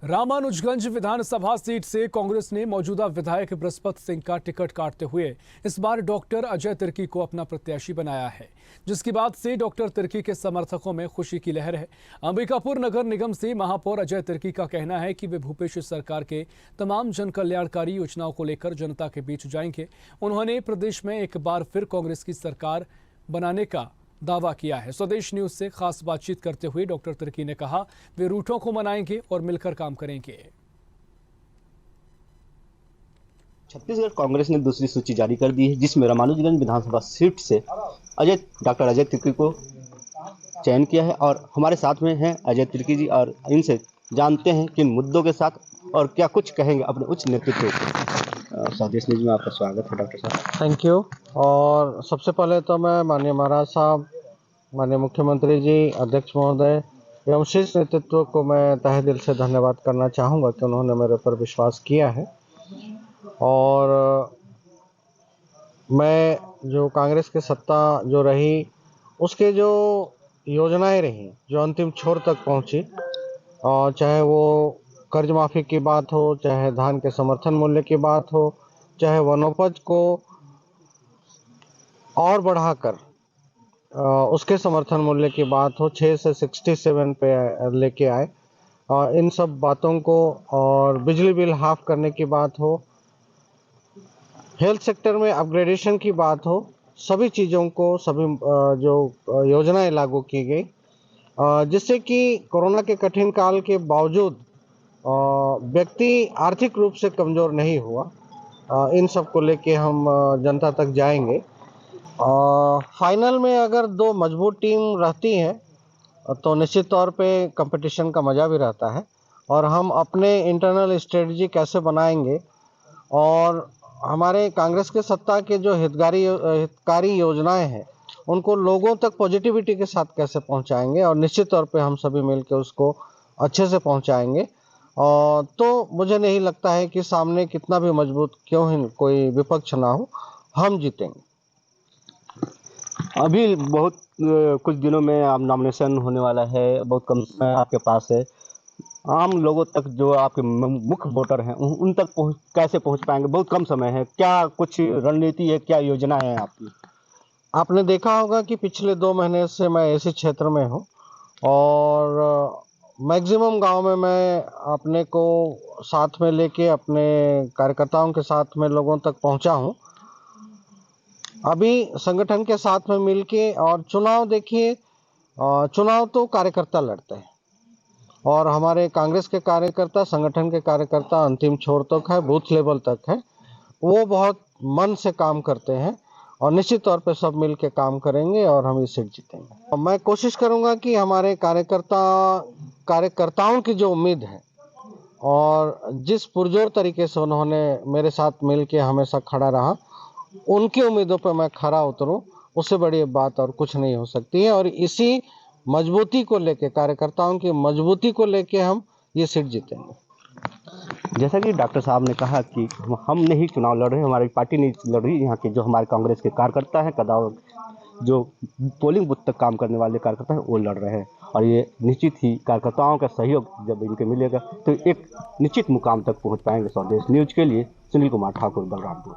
रामानुजगंज विधानसभा seat से कांग्रेस ने मौजूदा विधायक बृहस्पत सिंह का टिकट काटते हुए इस बार डॉक्टर अजय तिर्की को अपना प्रत्याशी बनाया है, जिसके बाद से डॉक्टर तिर्की के समर्थकों में खुशी की लहर है। अंबिकापुर नगर निगम से महापौर अजय तिर्की का कहना है कि वे भूपेश सरकार के तमाम जन कल्याणकारी योजनाओं को लेकर जनता के बीच जाएंगे। उन्होंने प्रदेश में एक बार फिर कांग्रेस की सरकार बनाने का दावा किया है। स्वदेश न्यूज से खास बातचीत करते हुए डॉक्टर तिर्की ने कहा वे रूठों को मनाएंगे और मिलकर काम करेंगे। छत्तीसगढ़ कांग्रेस ने दूसरी सूची जारी कर दी है, जिसमें रामानुजगंज विधानसभा सीट से डॉक्टर अजय तिर्की को चयन किया है। और हमारे साथ में हैं अजय तिर्की जी, और इनसे जानते हैं किन मुद्दों के साथ और क्या कुछ कहेंगे अपने उच्च नेतृत्व को। स्वदेश न्यूज में आपका स्वागत है डॉक्टर साहब। Thank you. और सबसे पहले तो मैं माननीय महाराज साहब, माननीय मुख्यमंत्री जी, अध्यक्ष महोदय एवं शीर्ष नेतृत्व को मैं तहे दिल से धन्यवाद करना चाहूँगा कि उन्होंने मेरे पर विश्वास किया है। और मैं जो कांग्रेस की सत्ता जो रही, उसके जो योजनाएं रही जो अंतिम छोर तक पहुंची, और चाहे वो कर्ज माफ़ी की बात हो, चाहे धान के समर्थन मूल्य की बात हो, चाहे वनोपज को और बढ़ाकर उसके समर्थन मूल्य की बात हो, 6 से 67 पे लेके आए, इन सब बातों को, और बिजली बिल हाफ करने की बात हो, हेल्थ सेक्टर में अपग्रेडेशन की बात हो, सभी चीज़ों को, सभी जो योजनाएं लागू की गई, जिससे कि कोरोना के कठिन काल के बावजूद व्यक्ति आर्थिक रूप से कमज़ोर नहीं हुआ। इन सब को लेके हम जनता तक जाएंगे। फाइनल में अगर दो मजबूत टीम रहती है तो निश्चित तौर पे कंपटीशन का मज़ा भी रहता है, और हम अपने इंटरनल स्ट्रेटजी कैसे बनाएंगे और हमारे कांग्रेस के सत्ता के जो हितकारी योजनाएं हैं उनको लोगों तक पॉजिटिविटी के साथ कैसे पहुंचाएंगे, और निश्चित तौर पे हम सभी मिलकर उसको अच्छे से पहुंचाएंगे। तो मुझे नहीं लगता है कि सामने कितना भी मजबूत क्यों ही कोई विपक्ष ना हो, हम जीतेंगे। अभी बहुत कुछ दिनों में आप नॉमिनेशन होने वाला है, बहुत कम समय आपके पास है। आम लोगों तक जो आपके मुख्य वोटर हैं उन तक कैसे पहुंच पाएंगे? बहुत कम समय है, क्या कुछ रणनीति है, क्या योजना है आपकी? आपने देखा होगा कि पिछले 2 महीने से मैं इसी क्षेत्र में हूँ, और मैक्सिमम गांव में मैं अपने को साथ में लेके अपने कार्यकर्ताओं के साथ में लोगों तक पहुंचा हूं। अभी संगठन के साथ में मिलके, और चुनाव देखिए, चुनाव तो कार्यकर्ता लड़ते हैं, और हमारे कांग्रेस के कार्यकर्ता, संगठन के कार्यकर्ता अंतिम छोर तक है, बूथ लेवल तक है, वो बहुत मन से काम करते हैं, और निश्चित तौर पे सब मिल के काम करेंगे और हम ये सीट जीतेंगे। मैं कोशिश करूंगा कि हमारे कार्यकर्ताओं की जो उम्मीद है और जिस पुरजोर तरीके से उन्होंने मेरे साथ मिल के हमेशा खड़ा रहा, उनकी उम्मीदों पर मैं खरा उतरूं, उससे बड़ी बात और कुछ नहीं हो सकती है। और इसी मजबूती को लेके, कार्यकर्ताओं की मजबूती को लेके हम ये सीट जीतेंगे। जैसा कि डॉक्टर साहब ने कहा कि हम नहीं चुनाव लड़ रहे, हमारी पार्टी नहीं लड़ रही, यहाँ के जो हमारे कांग्रेस के कार्यकर्ता हैं, जो पोलिंग बूथ तक काम करने वाले कार्यकर्ता हैं, वो लड़ रहे हैं। और ये निश्चित ही कार्यकर्ताओं का सहयोग जब इनके मिलेगा तो एक निश्चित मुकाम तक पहुँच पाएंगे। स्वदेश न्यूज के लिए सुनील कुमार ठाकुर, बलरामपुर।